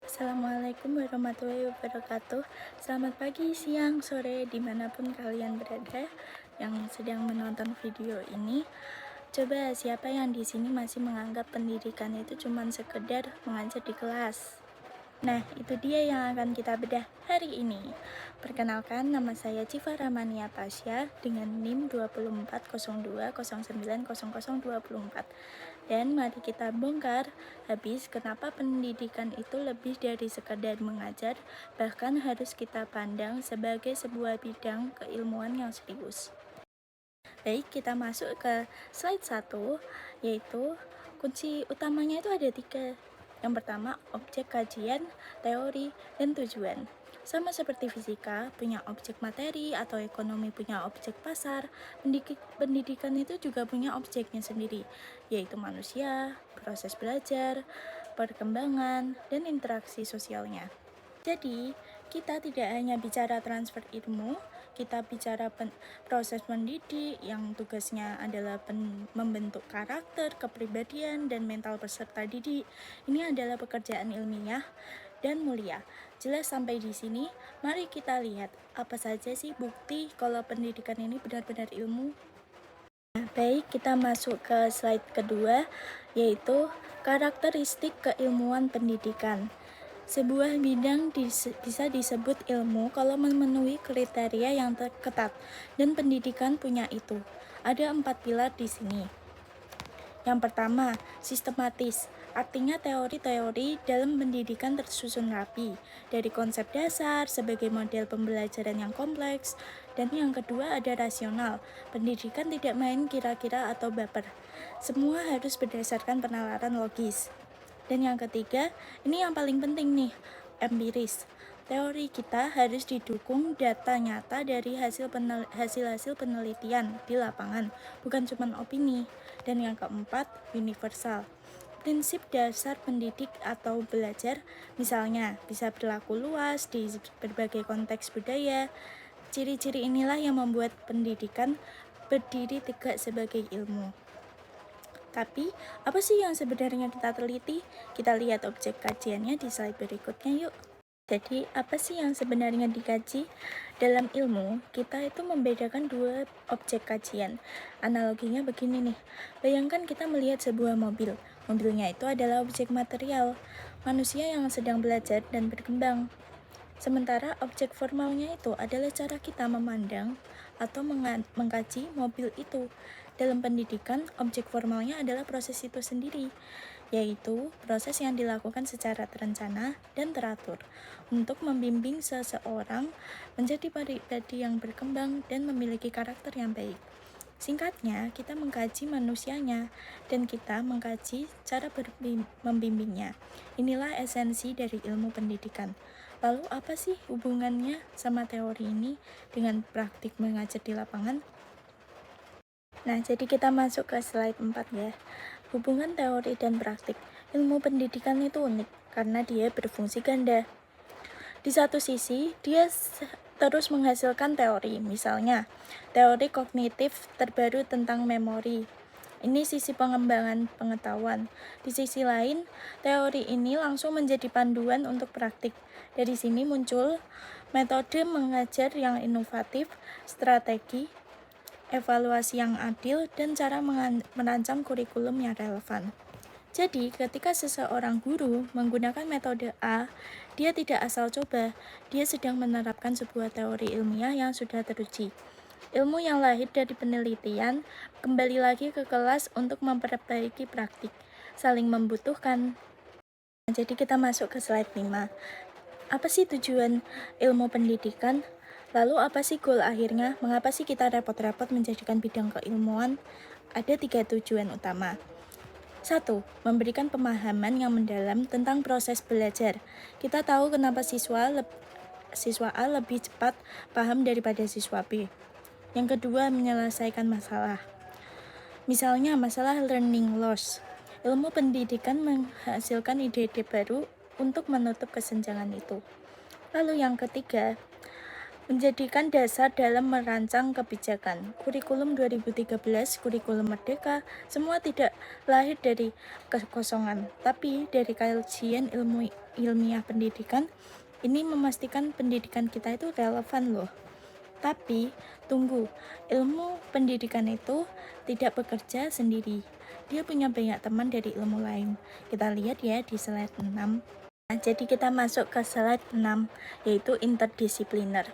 Assalamualaikum warahmatullahi wabarakatuh. Selamat pagi, siang, sore, dimanapun kalian berada yang sedang menonton video ini. Coba siapa yang di sini masih menganggap pendidikan itu cuma sekedar mengajar di kelas? Nah, itu dia yang akan kita bedah hari ini. Perkenalkan, nama saya Civa Ramania Pasya dengan NIM 2402090024. Dan mari kita bongkar habis kenapa pendidikan itu lebih dari sekedar mengajar, bahkan harus kita pandang sebagai sebuah bidang keilmuan yang serius. Baik, kita masuk ke slide 1, yaitu kunci utamanya itu ada 3. Yang pertama, objek kajian, teori, dan tujuan. Sama seperti fisika, punya objek materi atau ekonomi punya objek pasar, pendidikan itu juga punya objeknya sendiri, yaitu manusia, proses belajar, perkembangan, dan interaksi sosialnya. Jadi, kita tidak hanya bicara transfer ilmu, kita bicara proses mendidik yang tugasnya adalah membentuk karakter, kepribadian, dan mental peserta didik. Ini adalah pekerjaan ilmiah dan mulia. Jelas sampai di sini, mari kita lihat apa saja sih bukti kalau pendidikan ini benar-benar ilmu. Baik, kita masuk ke slide kedua, yaitu karakteristik keilmuan pendidikan. Sebuah bidang bisa disebut ilmu kalau memenuhi kriteria yang ketat, dan pendidikan punya itu. Ada 4 pilar di sini. Yang pertama, sistematis. Artinya teori-teori dalam pendidikan tersusun rapi, dari konsep dasar sebagai model pembelajaran yang kompleks. Dan yang kedua ada rasional. Pendidikan tidak main kira-kira atau baper. Semua harus berdasarkan penalaran logis. Dan yang ketiga, ini yang paling penting nih, empiris. Teori kita harus didukung data nyata dari hasil-hasil penelitian di lapangan, bukan cuma opini. Dan yang keempat, universal. Prinsip dasar pendidik atau belajar, misalnya bisa berlaku luas di berbagai konteks budaya. Ciri-ciri inilah yang membuat pendidikan berdiri tegak sebagai ilmu. Tapi, apa sih yang sebenarnya kita teliti? Kita lihat objek kajiannya di slide berikutnya yuk. Jadi, apa sih yang sebenarnya dikaji? Dalam ilmu, kita itu membedakan dua objek kajian. Analoginya begini nih, bayangkan kita melihat sebuah mobil. Mobilnya itu adalah objek material, manusia yang sedang belajar dan berkembang. Sementara objek formalnya itu adalah cara kita memandang atau mengkaji mobil itu. Dalam pendidikan, objek formalnya adalah proses itu sendiri, yaitu proses yang dilakukan secara terencana dan teratur untuk membimbing seseorang menjadi pribadi yang berkembang dan memiliki karakter yang baik. Singkatnya, kita mengkaji manusianya dan kita mengkaji cara membimbingnya. Inilah esensi dari ilmu pendidikan. Lalu apa sih hubungannya sama teori ini dengan praktik mengajar di lapangan? Nah, jadi kita masuk ke slide 4 ya. Hubungan teori dan praktik. Ilmu pendidikan itu unik karena dia berfungsi ganda. Di satu sisi, dia terus menghasilkan teori, misalnya teori kognitif terbaru tentang memori. Ini sisi pengembangan pengetahuan. Di sisi lain, teori ini langsung menjadi panduan untuk praktik. Dari sini muncul metode mengajar yang inovatif, strategi, evaluasi yang adil, dan cara merancang kurikulum yang relevan. Jadi, ketika seseorang guru menggunakan metode A, dia tidak asal coba, dia sedang menerapkan sebuah teori ilmiah yang sudah teruji. Ilmu yang lahir dari penelitian kembali lagi ke kelas untuk memperbaiki praktik, saling membutuhkan. Jadi kita masuk ke slide 5. Apa sih tujuan ilmu pendidikan? Lalu apa sih goal akhirnya? Mengapa sih kita repot-repot menjadikan bidang keilmuan? Ada 3 tujuan utama. 1. Memberikan pemahaman yang mendalam tentang proses belajar. Kita tahu kenapa siswa A lebih cepat paham daripada siswa B. Yang kedua, menyelesaikan masalah. Misalnya masalah learning loss. Ilmu pendidikan menghasilkan ide-ide baru untuk menutup kesenjangan itu. Lalu yang ketiga, menjadikan dasar dalam merancang kebijakan. Kurikulum 2013, kurikulum Merdeka, semua tidak lahir dari kekosongan, tapi dari kajian ilmiah pendidikan. Ini memastikan pendidikan kita itu relevan loh. Tapi, tunggu, ilmu pendidikan itu tidak bekerja sendiri. Dia punya banyak teman dari ilmu lain. Kita lihat ya di slide 6. Nah, jadi kita masuk ke slide 6, yaitu interdisipliner.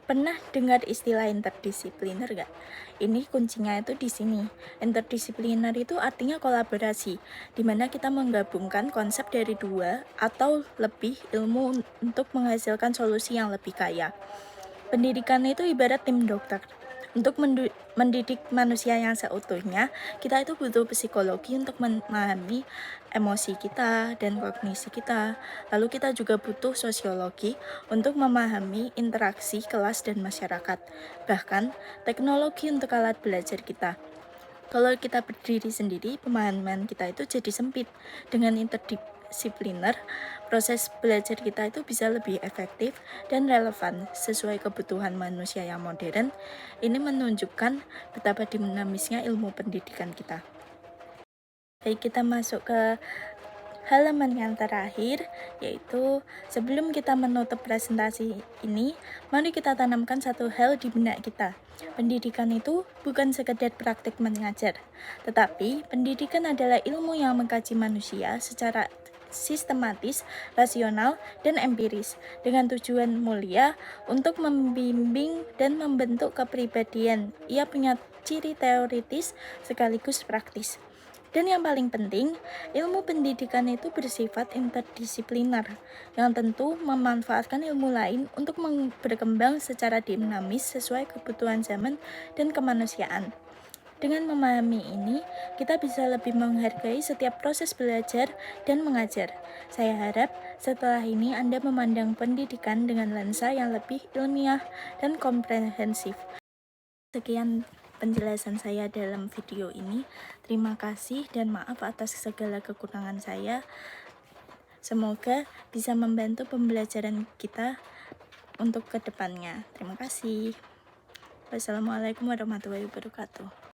Pernah dengar istilah interdisipliner gak? Ini kuncinya itu di sini. Interdisipliner itu artinya kolaborasi, di mana kita menggabungkan konsep dari dua atau lebih ilmu untuk menghasilkan solusi yang lebih kaya. Pendidikan itu ibarat tim dokter. Untuk mendidik manusia yang seutuhnya, kita itu butuh psikologi untuk memahami emosi kita dan kognisi kita. Lalu kita juga butuh sosiologi untuk memahami interaksi kelas dan masyarakat. Bahkan, teknologi untuk alat belajar kita. Kalau kita berdiri sendiri, pemahaman kita itu jadi sempit. Dengan interdisipliner, proses belajar kita itu bisa lebih efektif dan relevan sesuai kebutuhan manusia yang modern. Ini menunjukkan betapa dinamisnya ilmu pendidikan kita. Baik, kita masuk ke halaman yang terakhir, yaitu sebelum kita menutup presentasi ini, mari kita tanamkan satu hal di benak kita. Pendidikan itu bukan sekedar praktik mengajar, tetapi pendidikan adalah ilmu yang mengkaji manusia secara sistematis, rasional, dan empiris, dengan tujuan mulia untuk membimbing dan membentuk kepribadian. Ia punya ciri teoritis sekaligus praktis. Dan yang paling penting, ilmu pendidikan itu bersifat interdisipliner, yang tentu memanfaatkan ilmu lain untuk berkembang secara dinamis sesuai kebutuhan zaman dan kemanusiaan. Dengan memahami ini, kita bisa lebih menghargai setiap proses belajar dan mengajar. Saya harap setelah ini Anda memandang pendidikan dengan lensa yang lebih ilmiah dan komprehensif. Sekian penjelasan saya dalam video ini. Terima kasih dan maaf atas segala kekurangan saya. Semoga bisa membantu pembelajaran kita untuk kedepannya. Terima kasih. Wassalamualaikum warahmatullahi wabarakatuh.